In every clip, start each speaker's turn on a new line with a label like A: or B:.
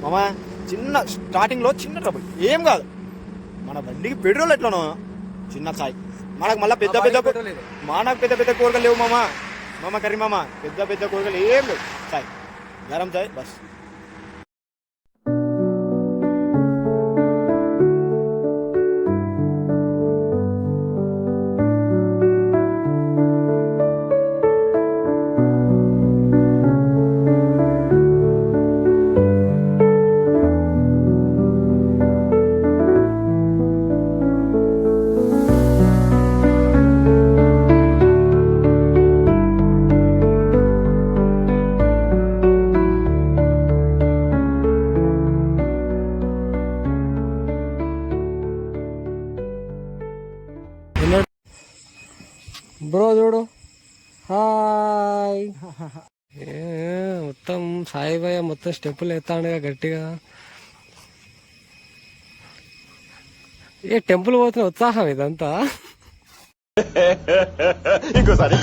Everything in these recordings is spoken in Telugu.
A: మామా చిన్న స్టార్టింగ్లో చిన్న ట్రబుల్ ఏం కాదు, మన బండికి పెట్రోల్ ఎట్లనో చిన్న ఛాయ్, మనకు మళ్ళీ పెద్ద పెద్ద కూరగాయలు లేవు మామ కర్రీ మామ, పెద్ద కూరగాయలు ఏం లేవు, ఛాయ్ గరం ఛాయ్ బస్.
B: బ్రో చూడు, హాయ్. మొత్తం సాయిబాయ మొత్తం స్టెప్పులు ఎత్తాడుగా గట్టిగా. ఏ టెంపుల్ పోతున్న ఉత్సాహం ఇదంతా. ఇంకోసారి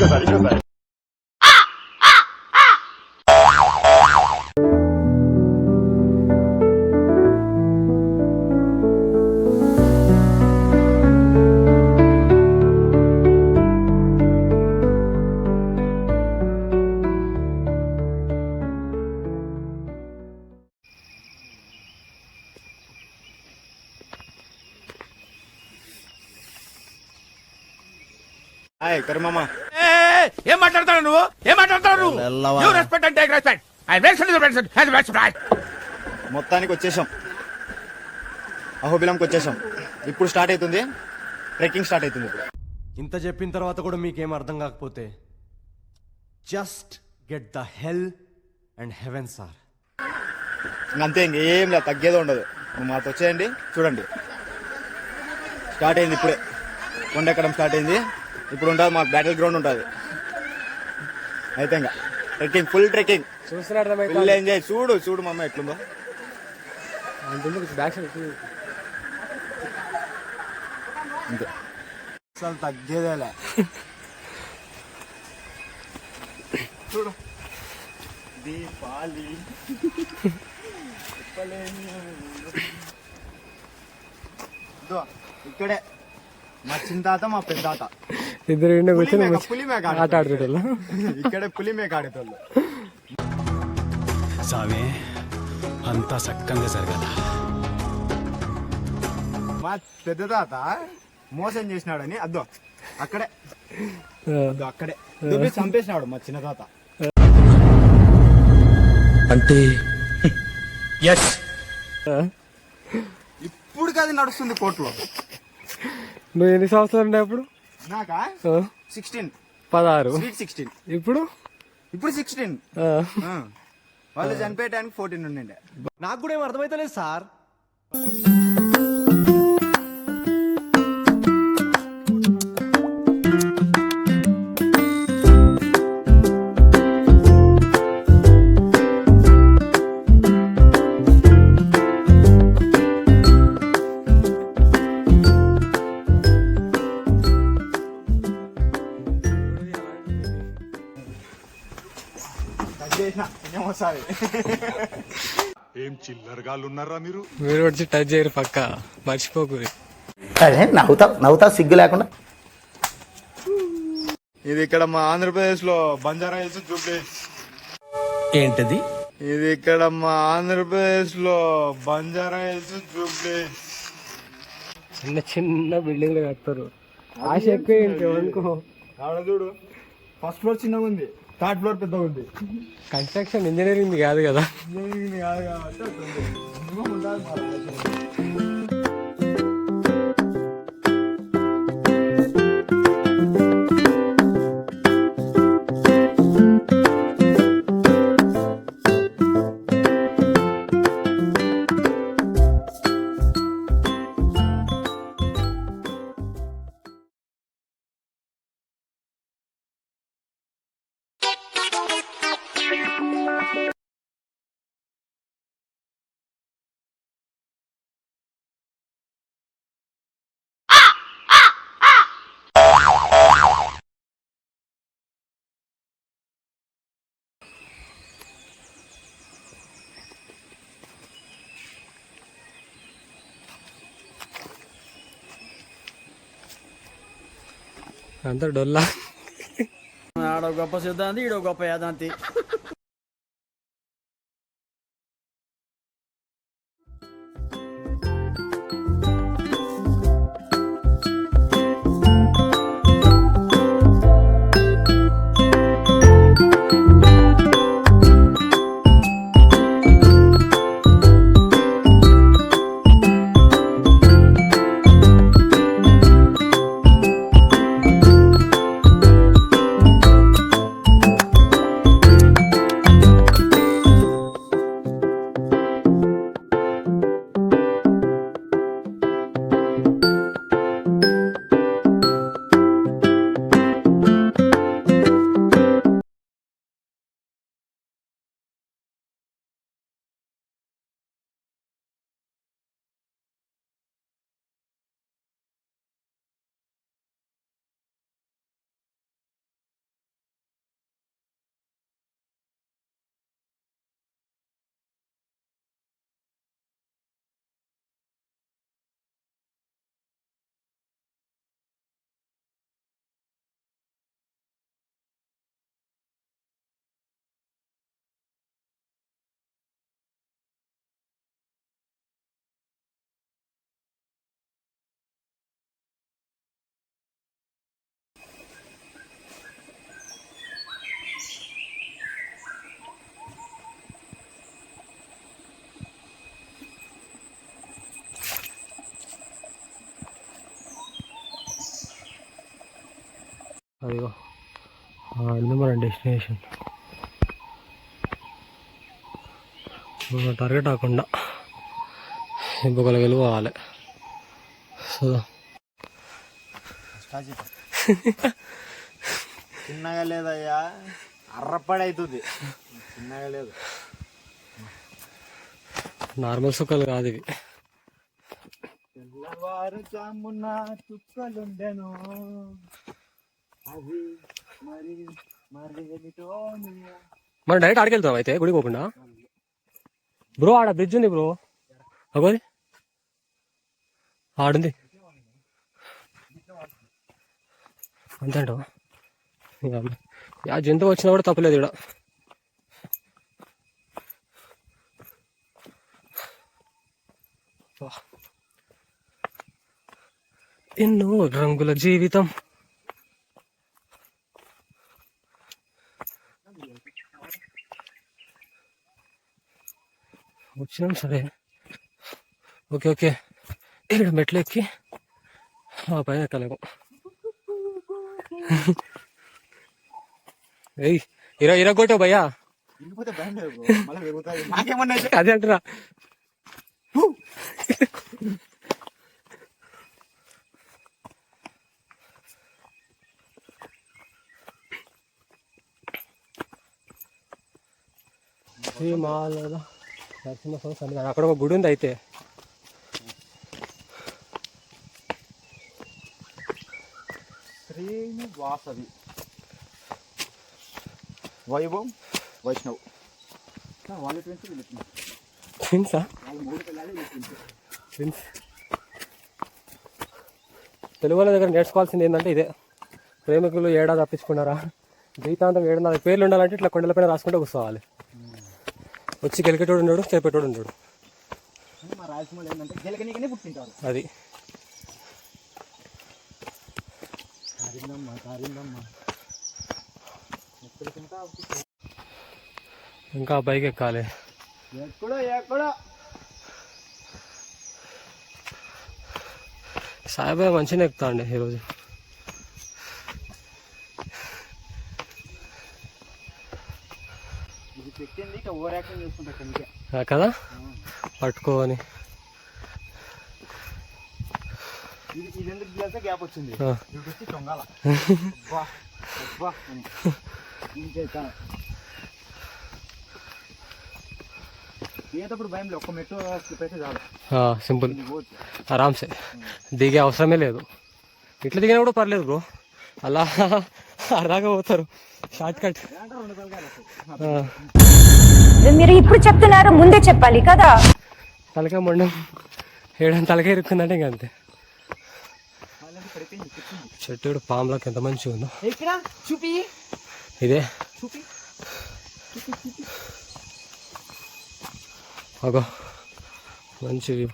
A: కర్మమ్మ
C: ఏం మాట్లాడతావు నువ్వు? రెస్పెక్ట్ అంటే రెస్పెక్ట్.
A: మొత్తానికి వచ్చేసాం, అహోబిలంకి వచ్చేసాం. ఇప్పుడు స్టార్ట్ అవుతుంది ట్రెక్కింగ్, స్టార్ట్ అవుతుంది ఇప్పుడు.
D: ఇంత చెప్పిన తర్వాత కూడా మీకేం అర్థం కాకపోతే just get the hell and heaven sir.
A: అంతే, ఇంకేం లేదు, తగ్గేదో ఉండదు. మాతో వచ్చేయండి, చూడండి. స్టార్ట్ అయింది ఇప్పుడే, కొండ ఎక్కడం స్టార్ట్ అయింది. ఇప్పుడు ఉంటుంది మా బ్యాటిల్ గ్రౌండ్ ఉంటుంది. అయితే ఇంకా trekking, full trekking, full enjoy. చూడు మా అమ్మ ఎట్లుందో. అంతే, అసలు తగ్గేదేలే. చూడు దీపాలి ఇక్కడే మా చిన్న తాత మా పెద్ద తాత
B: ఇద్దరు
A: పులి మేక ఆట ఆడుతుంటారు. ఇక్కడే పులి మేక ఆడేటోళ్ళు.
E: సామే అంతా సక్కంగా జరగాల.
A: మా పెద్ద తాత మోసం చేసినాడని అద్దో అక్కడే చంపేసినాడు మా చిన్న తాత.
E: అంటే
A: ఇప్పుడు అది నడుస్తుంది కోర్టులో.
B: నువ్వు ఎన్ని సంవత్సరాలు ఉండే అప్పుడు?
A: నాకా 16. 16.
B: ఇప్పుడు
A: 16. వాళ్ళు చనిపోయడానికి 14 ఉండే.
D: నాకు కూడా ఏం అర్థమైతలేదు సార్.
F: ఏం చిల్లరగాళ్ళు ఉన్నారా మీరు
B: వచ్చి టచ్ చేయరు, పక్క మర్చిపోకు.
C: నవ్వుతా సిగ్గు లేకుండా.
A: ఇది ఇక్కడ మా ఆంధ్రప్రదేశ్ లో బంజారా హిల్స్ జూబ్లీ.
E: ఏంటది?
A: ఇది ఇక్కడ మా ఆంధ్రప్రదేశ్ లో బంజారా హిల్స్ జూబ్లీ.
B: చిన్న చిన్న బిల్డింగ్లు కడతారు, ఆశ ఎక్కువ ఇంకేమనుకో.
A: చూడు, ఫస్ట్ ఫ్లోర్ చిన్నగా ఉంది, థర్డ్ ఫ్లోర్ పెద్దగా ఉంది.
B: కన్స్ట్రక్షన్ ఇంజనీరింగ్ కాదు కదా.
A: ఇంజనీరింగ్ కాదు కాబట్టి
B: అంత డొల్లా.
G: ఆడో గొప్ప సిద్ధాంతి, ఈడో గొప్ప యాదాంతి.
B: అదిగో ఆడింది మన డెస్టినేషన్. టార్గెట్ కాకుండా ఇంకొకరికి వెళ్ళిపోవాలి. సో
A: చిన్నగా లేదయ్యా, అర్రపడవుతుంది. చిన్నగా లేదు,
B: నార్మల్ సుఖాలు కాదు ఇవి.
A: తెల్లవారు జామున చుక్కలుండెను, అవి మరి మరి ఏమిటో
B: మనం డైరెక్ట్ ఆడికి వెళ్తాం అయితే, గుడికి పోకుండా. బ్రో ఆడ బ్రిడ్జ్ ఉంది బ్రో, అగోది ఆడుంది అంతే అంటావా? యా జంతువు వచ్చినా కూడా తప్పలేదు ఇక్కడ. ఎన్నో రంగుల జీవితం. వచ్చినాం సరే, ఓకే ఓకే. ఇక్కడ మెట్లు ఎక్కి ఆ పైన ఎక్కలేము. ఏయ్ ఇరగొట్టావు భయ్యా.
A: ఇంకపోతే బ్యాండ్ మళ్ళీ పెరుగుతాయి. నాకేమన్నా
B: అదే అంటున్నా. నరసింహస్వామి అక్కడ ఒక గుడి ఉంది అయితే.
A: శ్రీనివాసవి వైభవ్ వైష్ణవ్ వాళ్ళ
B: ట్విన్సా? ట్విన్స్. తెలుగు వాళ్ళ దగ్గర నేర్చుకోవాల్సింది ఏంటంటే ఇదే, ప్రేమికులు ఏడాది తప్పించుకున్నారా, జీవితాంతం 7 పేర్లు ఉండాలంటే ఇట్లా కొండలపైన రాసుకుంటే కూర్చోవాలి. వచ్చి గెలికేటోడు ఉన్నాడు, చేపేటోడు ఉన్నాడు.
A: మా రాయలసీమలో ఏంటంటే గెలకనీకనే పుట్టింటారు.
B: అది ఇంకా బైక్ ఎక్కాలి.
A: ఎక్కడో ఎక్కడో
B: సాయిబాబా మంచిగా ఎక్కుతా అండి ఈరోజు.
A: ఇది పెట్టింది ఇక ఓవర్ యాక్షన్ చేసుకుంటా
B: కదా పట్టుకోని.
A: ఇది ఎందుకు గ్లాస్ గ్యాప్ వచ్చింది, ఇది వచ్చి చొంగాల. ఏదప్పుడు భయం లేదు, ఒక్క మెట్రో స్లిప్ అయితే చాలు.
B: సింపుల్, ఆరామ్సే, దిగే అవసరమే లేదు. ఇట్లా దిగినా కూడా పర్లేదు బ్రో, అలా అర్రాగా పోతారు షార్ట్ కట్.
H: మీరు ఇప్పుడు చెప్తున్నారు, ముందే చెప్పాలి కదా.
B: తలకాయ మొండం ఏడాది తలకాయ ఇరుక్కుందంటే ఇంక అంతే. చెట్టు కూడా పాములకు ఎంత మంచిగా ఉందో.
G: చూపి
B: ఇదే అగో మంచి వ్యూ.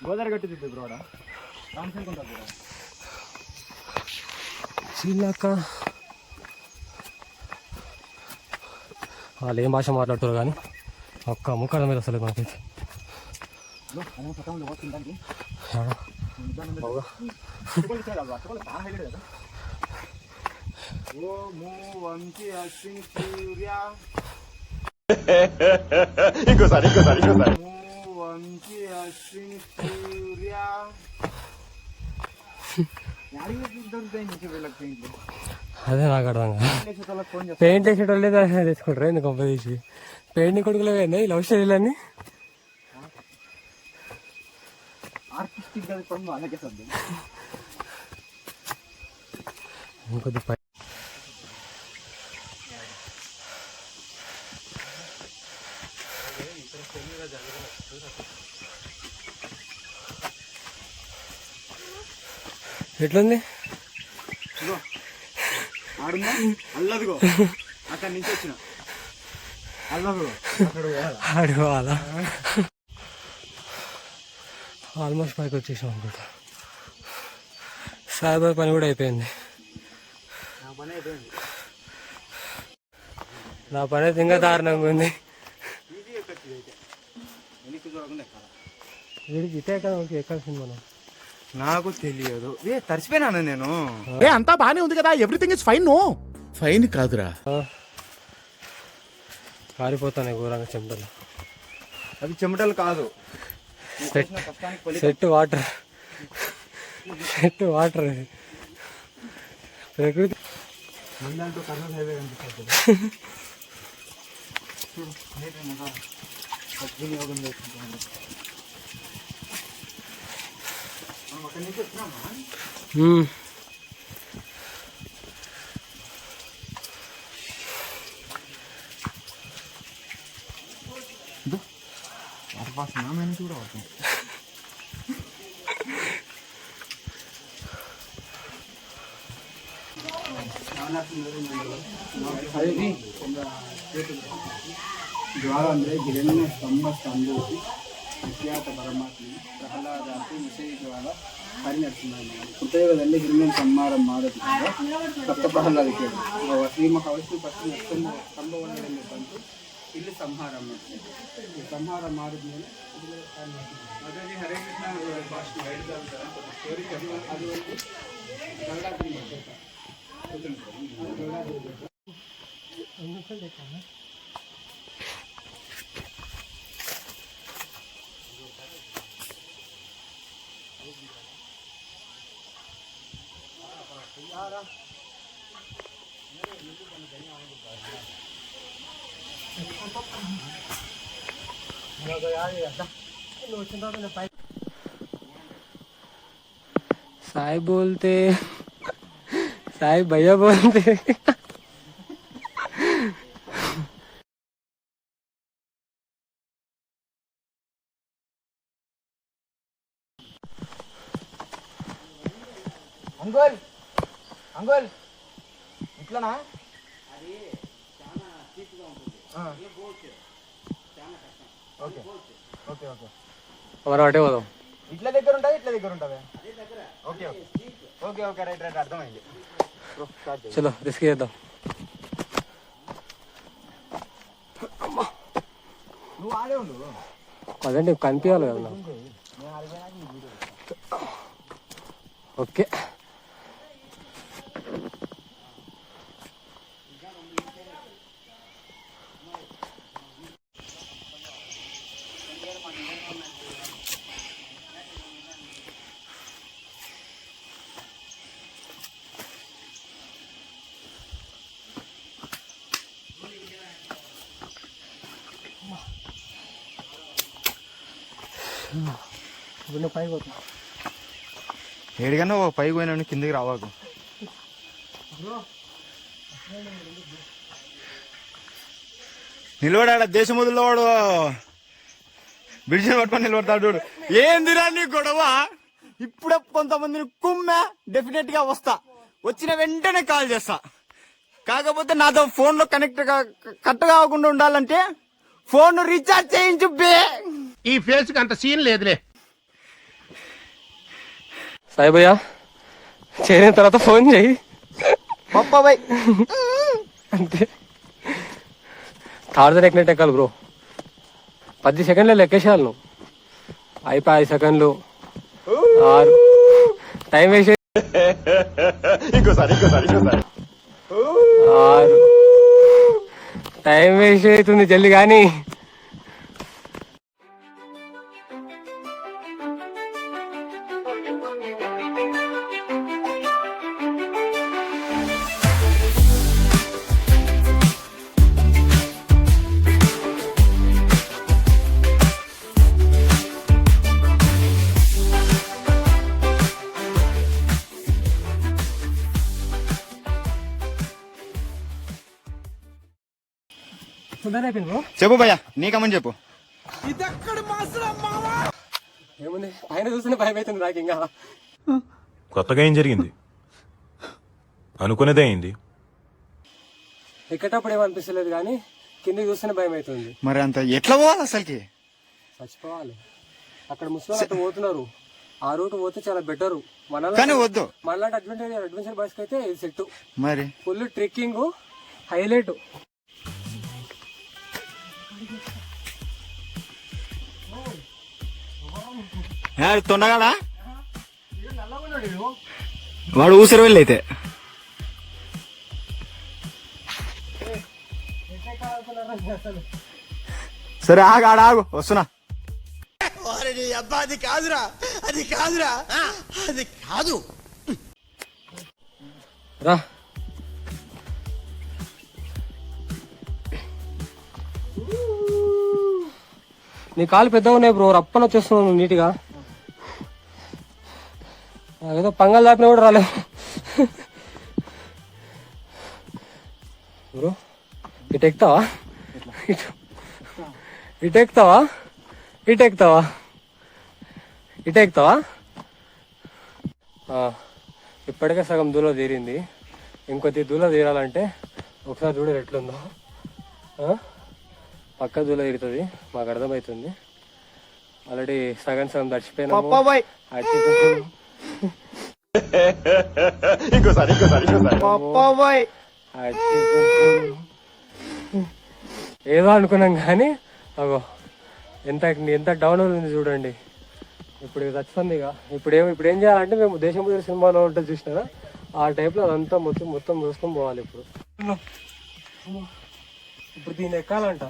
A: గోదావరి గట్టి తిప్పి బ్రోడ
B: చిలక వాళ్ళు ఏం భాష మాట్లాడుతారు కానీ ఒక్క ముక్కల మీద అసలు మనకైతే
A: ఇంకోసారి
B: అదే నాకు అర్థం కాదు. పెయింట్ వేసేటోళ్ళు లేదా తెచ్చుకుంటారు ఎందుకు గొప్ప తీసి పెయింటింగ్ కొడుకులు ఈ లవ్ స్టోరీలన్నీ ఇంకొద్ది ఎట్లుంది
A: ఆడుందా అల్లదిగో అక్కడి నుంచి వచ్చిన అల్లదిగో
B: ఆడుకోవాలా. ఆల్మోస్ట్ పైకి వచ్చేసాం అనుకుంటా. సాయిబాబా పని కూడా అయిపోయింది. నా పని అయితే ఇంకా దారుణంగా ఉంది. వీడికి ఇటే కదా ఎక్కాల్సింది మనం.
A: నాకు తెలియదు తడిసిపోయినాను నేను.
C: అంతా బానే ఉంది కదా, everything is fine. No fine కాదురా,
B: కారిపోతాను ఘోరంగా చెమటలు.
A: అవి చెమటలు కాదు,
B: సెట్ వాటర్ ప్రకృతి.
I: ಜ್ವಾಲ ಅಂದರೆ ಹಿರಣ್ಯ ಸ್ತಂಭ ಸ್ತಂಭೋತಿ ವಿಖ್ಯಾತ ಪರಮಾತ್ಮ ಪ್ರಹ್ಲಾದಾತಿ ವಿಷಯ ಜ್ವಾಲ ಹರಿನರಸಿಂಹ ಕೃತಯುಗದಲ್ಲಿ ಹಿರಣ್ಯ ಸಂಹಾರ ಮಾಡದಿದ್ದಾಗ ಸಪ್ತ ಪ್ರಹ್ಲಾದ ಕೇಳಿ ಶ್ರೀಮಹಾವಿಷ್ಣು ಪಶ್ಚಿಮ ಸ್ತಂಭವನ್ನೇ ಬಂದು ಇಲ್ಲಿ ಸಂಹಾರ ಮಾಡ್ತಾರೆ. ಸಂಹಾರ ಮಾಡಿದ್ಮೇಲೆ ಅದರಲ್ಲಿ ಹರೇ ಕೃಷ್ಣ ಭಾಷಣ ಹೇಳಿದಾಗ ಸ್ಟೋರಿ ಅದು ಒಂದು ಗರುಡಾದ್ರಿ
B: साई बोलते साई भैया बोलते
A: అంకుల్ అంకుల్ ఇట్లానా ఓకే ఓకే ఓకే
B: हमारा अटे बोलो
A: ఇట్లా దగ్గర ఉంటుంది ఇట్లా దగ్గర ఉంటుంది. Okay okay okay right right అర్థమైంది.
B: चलो रिस्क చేద్దాం.
A: నువ్వు ఆడే ఉండు.
B: అదండి కనిపించాలి కదా నాకు. ఓకే ఇప్పుడు పైకి పోతా.
A: ఏడికన్నా పైకి పోయినా కిందికి రావాకు. నిలబడాడ దేశం వదిలేవాడు బ్రిడ్జిని పట్టుకొని నిలబడతాడు చూడు. ఏందిరా నీ గొడవ? ఇప్పుడే కొంతమందిని కుమ్మే, డెఫినెట్ గా వస్తా. వచ్చిన వెంటనే కాల్ చేస్తా. కాకపోతే నాతో ఫోన్ లో కట్ కాకుండా ఉండాలంటే ఫోన్ రీఛార్జ్ చేయించు బే.
C: ఈ ఫేస్ కి అంత సీన్ లేదులే.
B: సాయిబయ్య చేరిన తర్వాత ఫోన్ చేయి
A: పప్పాబాయ్.
B: అంతే. తాడుదని ఎక్కినట్టు ఎక్కాలి బ్రో. 10 సెకండ్లు లెక్కేసేయాలి నువ్వు. అయిపోయి 5 సెకండ్లు 6 టైం వేసే 6 టైం వేస్ట్ అవుతుంది జల్ది కానీ.
A: చెప్పు భయ్యా, నీకమని చెప్పు.
B: ఏముంది పైన చూస్తేనే భయం అవుతుంది నాకు. ఇంకా
F: కొత్తగా ఏం జరిగింది? అనుకునేదే అయింది.
B: ఎక్కేటప్పుడు ఏమనిపిస్తలేదు కానీ కిందకి చూస్తేనే భయం అవుతుంది.
A: మరి అంత ఎట్లా పోవాలి అసలుకి?
B: చచ్చిపోవాలి. అక్కడ ముస్లిం అట్లా పోతున్నారు. ఆ రూట్ పోతే చాలా బెటర్.
A: కానీ వద్దు.
B: మనలాంటి అడ్వెంచర్ బాయ్స్ కి అయితే ఇది సెట్.
A: మరి
B: ఫుల్ ట్రెక్కింగ్ హైలైట్.
A: తొండగాడా వాడు ఊసరి వెళ్ళి అయితే. సరే ఆగు, ఆగు వస్తున్నా.
C: అది కాదురా, అది కాదురా, అది కాదు.
B: రా నీ కాలు పెద్దగా ఉన్నాయి బ్రో. రప్పని వచ్చేస్తున్నావు నీట్గా. ఏదో పంగల్ దాపినా కూడా రాలేవు బ్రో. ఇటు ఎక్కుతావా? ఇటు ఎక్కుతావా? ఇటు ఎక్కుతావా? ఇటు ఎక్కుతావా? ఇప్పటికే సగం దూలో తీరింది. ఇంకొద్ది దూలో తీరాలంటే ఒకసారి చూడరు ఎట్లుందో. పక్క దూలో తీరుతుంది, మాకు అర్థమవుతుంది. ఆల్రెడీ సగం తడిచిపోయినా. ఏదో అనుకున్నాం కానీ అగో ఎంత ఎంత డౌన్ అవుతుంది చూడండి. ఇప్పుడు చచ్చింది. ఇక ఇప్పుడు ఏం చేయాలంటే మేము దేశం ముద్ర సినిమాలో ఉంటుంది చూసినారా, ఆ టైప్లో అదంతా మొత్తం చూసుకొని పోవాలి. ఇప్పుడు దీన్ని ఎక్కాలంట.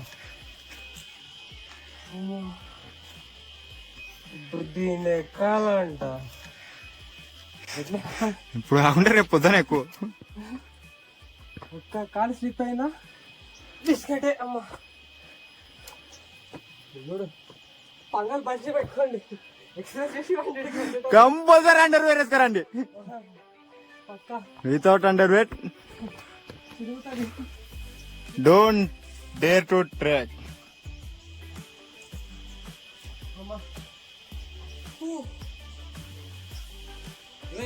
A: ఇప్పుడు కాకుండా రేపు పొద్దున ఎక్కువ.
B: ఒక్క కాలు స్లిప్ అయిందా బిస్కెటే. అమ్మా చూడు, పంగల్ బంచి పెట్టుకోండి. ఎక్సర్సైజ్ చేసి
A: కంపల్సరీ అండర్వేర్ వేసుకురండి. Without underwear don't dare to track.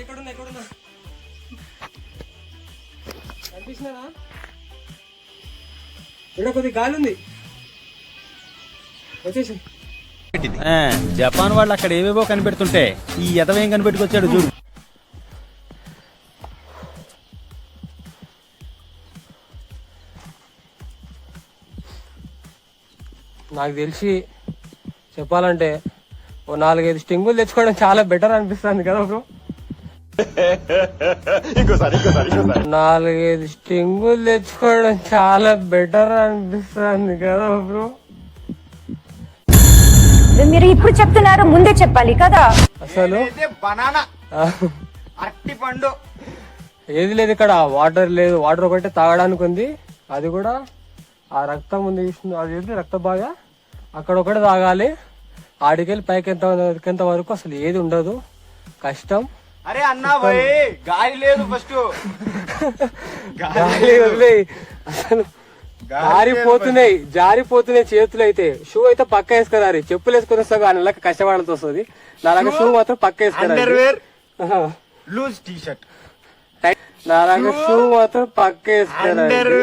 B: ఎక్కడున్నా కనిపిస్తున్నారా? ఇక్కడ కొద్దిగా గాలి ఉంది. వచ్చేసి
G: జపాన్ వాళ్ళు అక్కడ ఏవేవో కనిపెడుతుంటే ఈ ఎదవేం కనిపెట్టుకొచ్చాడు చూడు.
B: నాకు తెలిసి చెప్పాలంటే ఓ 4-5 స్టింగులు తెచ్చుకోవడం చాలా బెటర్ అనిపిస్తుంది కదా బ్రో. 4-5 స్టింగులు తెచ్చుకోవడం చాలా బెటర్ అనిపిస్తుంది కదా బ్రో.
H: మీరు ఇప్పుడు చెప్తున్నారు, ముందే చెప్పాలి కదా.
B: అసలు
A: బనానా అరటి పండు
B: ఏది లేదు ఇక్కడ. వాటర్ లేదు. వాటర్ ఒకటే తాగడానికి ఉంది. అది కూడా ఆ రక్తం ఉంది, అది రక్త బాగా అక్కడ ఒకటి తాగాలి. ఆడికెళ్ళి పైకి ఎంత వరకు అసలు ఏది ఉండదు, కష్టం.
A: అరే అన్నా పోయి గాలి లేదు. ఫస్ట్
B: గాలి వదిలే. అసలు జారిపోతున్నాయి చేతులు అయితే. షూ అయితే పక్క వేసుకోరారి, చెప్పులు వేసుకుని వస్తా ఆ నెలకు కష్టపడాల్సి వస్తుంది. నాలాగా షూ మాత్రం పక్క వేసుకోరారి.
A: లూజ్ టీ షర్ట్,
B: నాలాగా షూ మాత్రం పక్క వేసుకోరారి.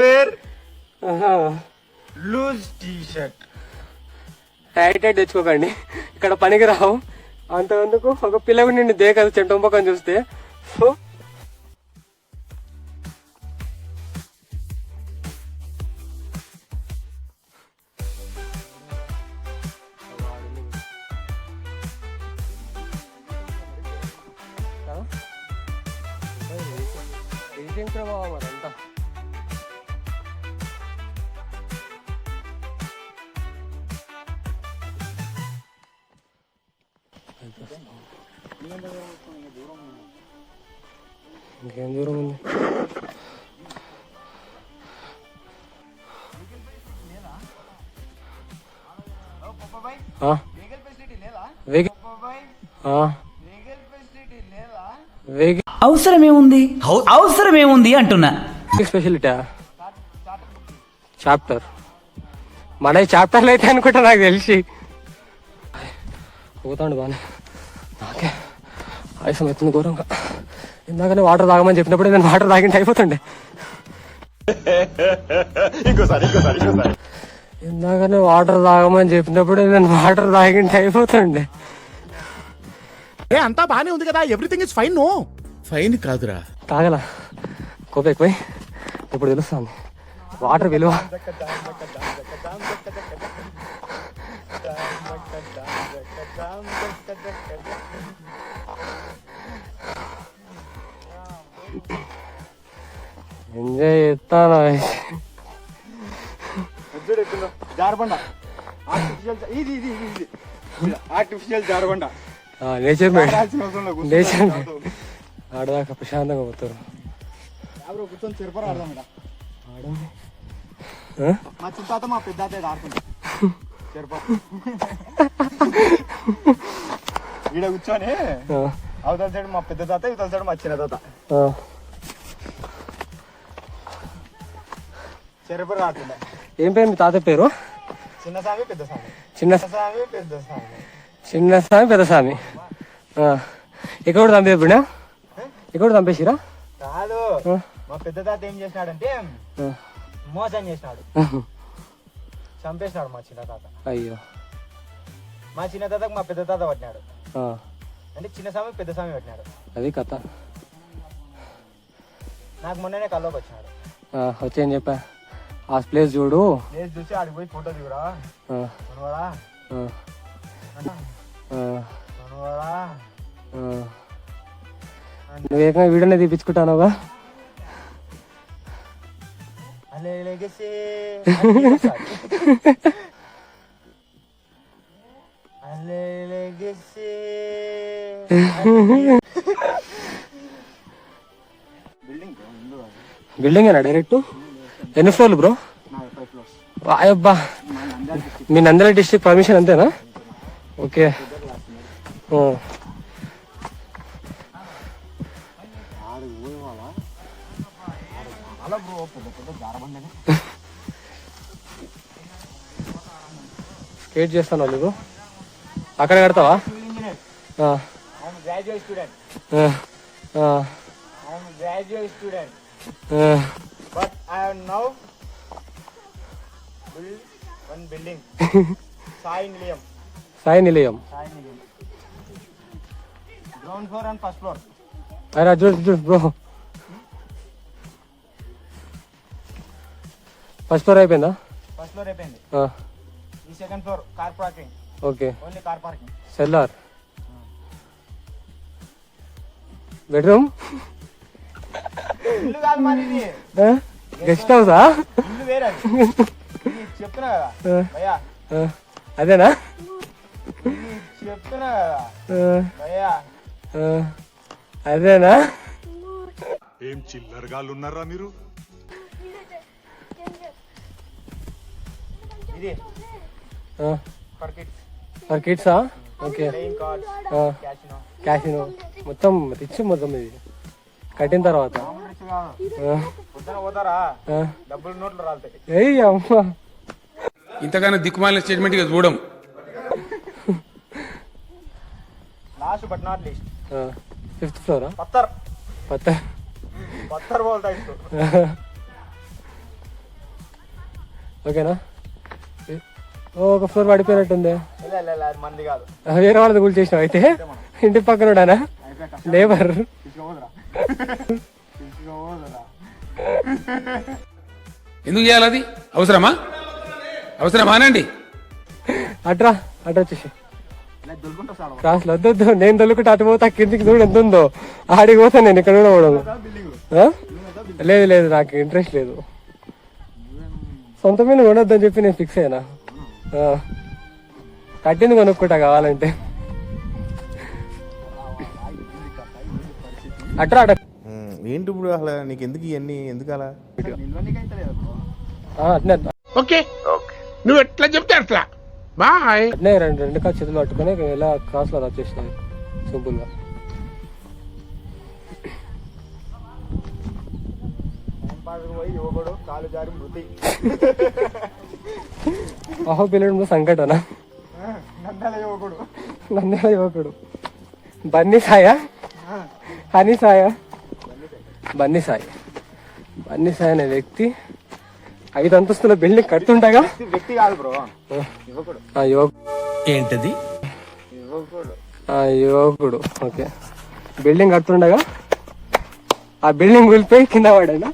A: Loose T shirt.
B: Tight tight తెచ్చుకోకండి, ఇక్కడ పనికి రావు. అంతకందుకు ఒక పిల్లవి నిన్ను దేకదు చెంటొంపకం చూస్తే. సో అంతా ఇంకేం దూరం ఉంది.
E: అవసరమేముంది అంటున్నా.
B: స్పెషలిటీ చాప్టర్ మన చాప్టర్లు అయితే అనుకుంటా నాకు తెలిసి. పోతాండు బాగా, నాకే ఆయుసం ఎత్తుంది ఘోరంగా. ఇందాకనే వాటర్ తాగమని చెప్పినప్పుడు నేను వాటర్ తాగింటే అయిపోతుండే. ఇందాకనే వాటర్ తాగమని చెప్పినప్పుడు నేను వాటర్ తాగింటే అయిపోతుండే.
C: అంతా బానే ఉంది కదా, everything is fine. No fine కాదురా,
B: తాగల కోప ఎక్కువై ఇప్పుడు తెలుస్తుంది వాటర్ విలువ. ఎంజాయ్ చేస్తాను.
A: జారబండ, ఆర్టిఫిషియల్ జారబండ.
B: Nature made, nature made. ఆడదాకా ప్రశాంతంగా పోతారు.
A: కూర్చొని చెరుపర ఆడదాం. మా చింత మా పెద్ద ఆడుకుంటా చెరుప ఈడ కూర్చొని అవతల సైడ్ మా పెద్ద తాత, ఇవతల సైడ్ మా చిన్న తాత చెరుపర ఆడుతుండే.
B: ఏం పేరు మీ తాత పేరు?
A: చిన్నస్వామి పెద్ద స్వామి.
B: చిన్నస్వామి
A: పెద్ద స్వామి.
B: చిన్నస్వామి పెద్ద స్వామి. ఇక్కడ కూడా చంపేపుడా? ఇక్కడ కూడా చంపేసిరా?
A: కాదు, మా పెద్ద తాత ఏం చేసినాడంటే మోసం చేసినాడు, చంపేసినాడు మా చిన్న తాత.
B: అయ్యో,
A: మా చిన్న తాతకు మా పెద్ద తాత పట్టినాడు. అంటే చిన్న స్వామి పెద్ద స్వామి పట్టినాడు.
B: అది కథ.
A: నాకు మొన్ననే కల్లోకి వచ్చినాడు.
B: వచ్చేయని చెప్పా, ఆ ప్లేస్ చూడు,
A: ప్లేస్ చూసి ఆడికి పోయి ఫోటో దిగురా కొనువాడా కొనువాడా.
B: నువ్వు ఏకంగా వీడియోనే తీపించుకుంటానుగా. బిల్డింగ్ ఏనా డైరెక్ట్? ఎన్ని ఫ్లోర్లు బ్రో? అబ్బా, మీ నంద్యాల డిస్ట్రిక్ట్ పర్మిషన్ అంతేనా? ఓకే. స్కేట్ చేస్తాను నువ్వు అక్కడ కడతావా?
A: Graduate student. Graduate student, but I have now built one building. Sai Nilayam. Ground floor and first floor.
B: Aira, చూడు bro. ఫస్ట్ ఫ్లోర్ అయిపోయిందా?
A: ఫస్ట్ ఫ్లోర్ అయిపోయింది. ఈ second floor car parking.
B: Okay,
A: only car parking.
B: Cellar, bedroom,
A: ఇల్లు కాదు మరి ఇది.
B: గెస్ట్ హౌసా?
A: ఇల్లు వేరే చెప్తున్నా కదా భయ్యా.
B: అదేనా?
A: చెప్తున్నా కదా భయ్యా.
B: అదేనా?
F: ఏం చిల్లరగాళ్ళు ఉన్నారా మీరు?
A: ఇది
B: ఫర్ కిడ్సా? Okay.
A: Playing cards, casino.
B: Casino మొత్తం రిచ్ మొత్తం ఇది. కట్టిన తర్వాత
A: పోతారా
B: ఆ.
A: డబ్బులు నోట్లు రాలుతాయి.
B: ఏయ్ అమ్మ
J: ఇంతగానో దిక్కుమాలిన స్టేట్మెంట్ ఇక చూడం.
A: Last but not least
B: 5th flora
A: Patthar
B: Patthar
A: బోల్తా ఇస్తూ.
B: ఓకేనా ఒక ఫ్లోర్ పడిపోయినట్టుంది.
A: అది మంది కాదు.
B: వేరే వాళ్ళది కూల్ చేసినావు అయితే ఇంటి పక్కన లేబర్.
J: ఎందుకు చేయాలి అది? అవసరమా అనండి.
B: అట్రా వచ్చేసి క్లాస్లో వద్దు. నేను దొల్లుకుంటే అటు పోతా కిందికి చూడు ఎంత ఉందో. ఆడికి పోతాను నేను ఇక్కడ కూడా పోవడం. లేదు నాకు ఇంట్రెస్ట్ లేదు. సొంత మీద కొనొద్దని చెప్పి నేను ఫిక్స్ అయినా. కట్టింది కొనుక్కుంటా కావాలంటే. అట్రా
C: ఏంటి ఇప్పుడు అసలు నీకు ఎందుకు ఇవన్నీ ఎందుకు అలా?
B: అట్నే
C: ఓకే నువ్వు ఎట్లా చెప్తే అట్లా. బాయ్.
B: అట్నే రెండు కాదు చేతులు పట్టుకుని ఇలా క్రాస్ లో వచ్చేసినాయి సింపుల్ గా.
A: కాలు జారి మృతి.
B: అహో పిల్లడు సంకటనా. నంద్యాల యువకుడు బన్నీ సాయా హనీ సాయా బన్నీ సాయి అనే వ్యక్తి 5 అంతస్తుల బిల్డింగ్ కడుతుండగా
A: వ్యక్తి కాదు బ్రో,
J: ఏంటది?
B: యువకుడు ఓకే బిల్డింగ్ కడుతుండగా ఆ బిల్డింగ్ కూలిపోయి కింద పడానా.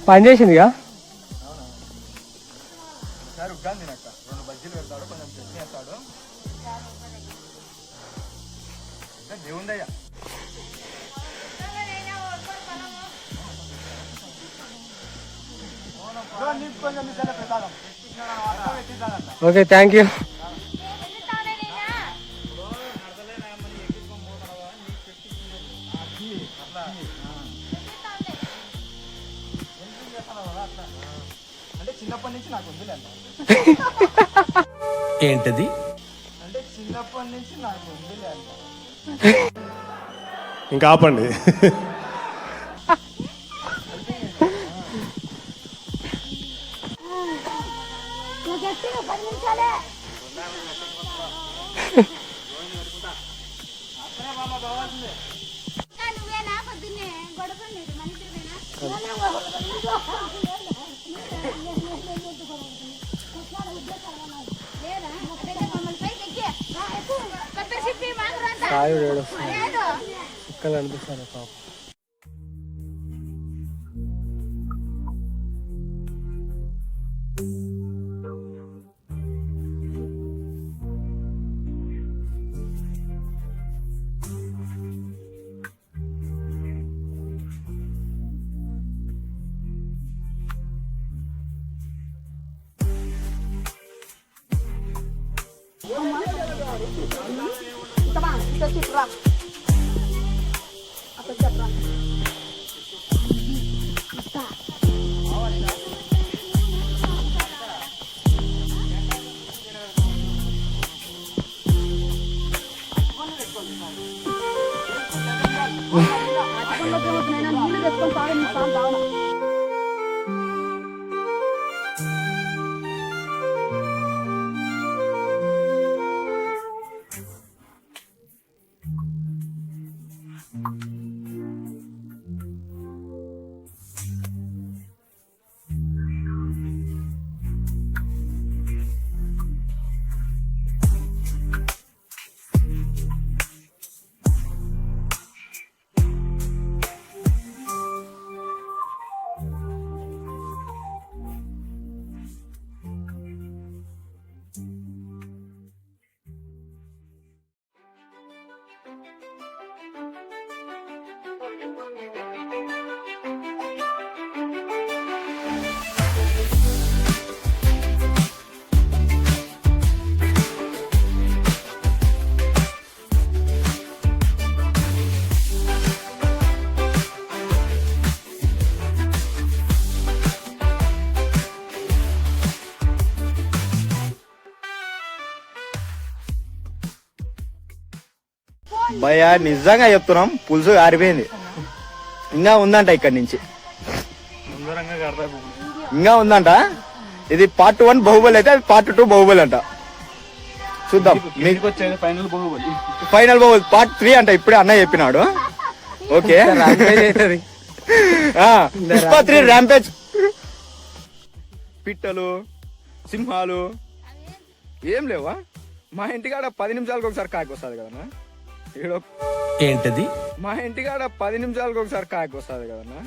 B: పని చేసిందిగా.
A: రెండు బజ్జీలు పెడతాడు, కొంచెం చట్నీ వేస్తాడు. దేవుందయ్యా.
B: Okay thank you.
A: అంటే చిన్నప్పటి నుంచి నాకు ఉంది.
J: ఏంటది?
A: అంటే చిన్నప్పటి నుంచి నాకు ఉంది.
C: ఇంకా ఆపండి.
B: సాయుడు ఇక్కడ అనిపిస్తాను పాప.
A: భయ నిజంగా చెప్తున్నాం, పులుసు ఆరిపోయింది. ఇంకా ఉందంట ఇక్కడి నుంచి, ఇంకా ఉందంట. ఇది పార్ట్ 1 బాహుబలి అయితే, అది పార్ట్ 2 బాహుబలి అంట. చూద్దాం.
I: Final Baahubali.
A: Final Baahubali part 3 అంట, ఇప్పుడే అన్న చెప్పినాడు. Okay, Pushpa 3 rampage. పిట్టలు, సింహాలు ఏం లేవా? మా ఇంటికాడ 10 నిమిషాలకు ఒకసారి కాకి వస్తుంది కదన్నా.
G: ఏంటది?
A: మా ఇంటికాడ 10 నిమిషాలకు ఒకసారి కాకి వస్తుంది కదన్నా.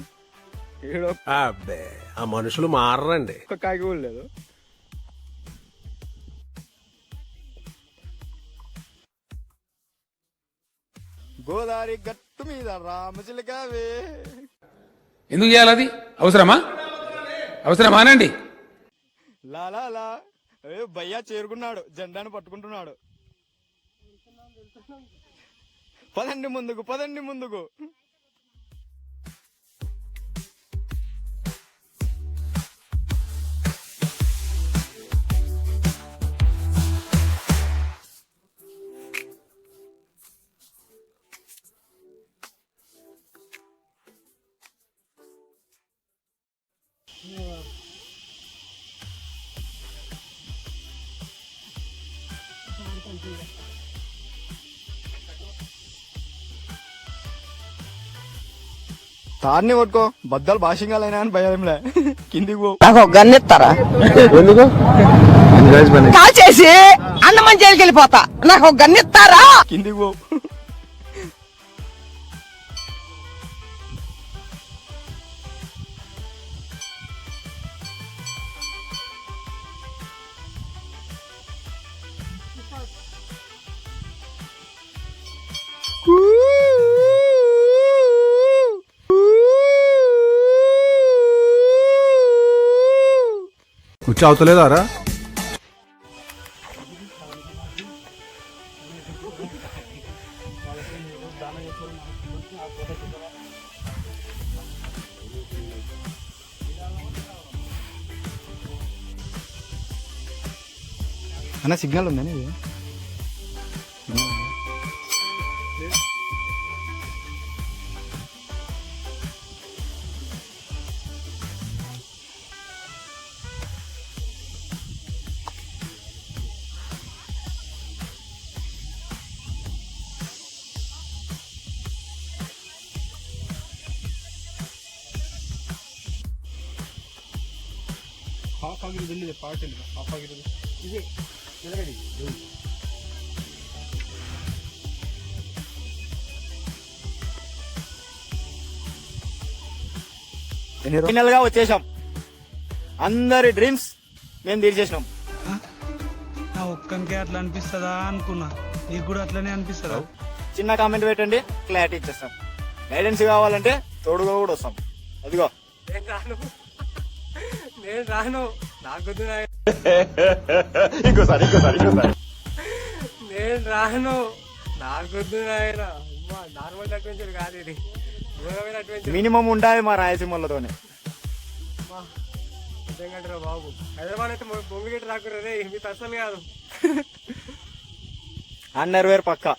C: అబ్బే ఆ మనుషులు మారండి.
A: ఒక్క కాకి కూడా లేదు. గోదావరి గట్టు మీద రామచిలకావే.
J: ఎందుకు చేయాలి అది? అవసరమా? అవసరమానండి?
A: లాలా భయ్యా చేరుకున్నాడు, జెండాను పట్టుకుంటున్నాడు. పదండి ముందుకు, పదండి ముందుకు. తాన్ని కొట్టుకో, బద్దలు భాషింగాలైనా అని భయంలే. కిందికి పో.
E: నాకు గన్నెత్తారా? కాల్ చేసి అన్నమని జైలుకి వెళ్ళిపోతా. నాకు గన్నెత్తారా?
A: కిందికి పో.
C: కూర్చో అవుతలేదారా?
A: అన్న సిగ్నల్ ఉందని.
I: ಹಾಫ್ ಆಗಿರೋದಿಲ್ಲ, ಪಾರ್ಟ್ ಇಲ್ಲ, ಹಾಫ್ ಆಗಿರೋದು ಇದೆ ಕೆಳಗಡೆ.
A: ఫైనల్ గా వచ్చేసాం. అందరి డ్రీమ్స్ మేము తీర్చేసినాం.
I: నా ఒక్కనికే అట్లా అనిపిస్తుందా అనుకున్నా, నీకు కూడా అట్లనే అనిపిస్తుందా?
A: చిన్న కామెంట్ పెట్టండి, క్లారిటీ ఇచ్చేస్తాం. గైడెన్స్ కావాలంటే తోడుగా కూడా వస్తాం. అదిగో
B: నేను రాను, నాకు
A: ఇంకోసారి
B: నేను రాను, నాకొద్దు నాయన. నార్మల్ అడ్వెంచర్ కాదు ఇది, ఘోరమైన అడ్వెంచర్.
A: మినిమం ఉండాలి మా రాయలసీమలతోనే.
B: నిజంగా బాబు, హైదరాబాద్ అయితే బొంగుగేట రాకురే, మీ అసలు కాదు.
A: అండర్వేర్ పక్క.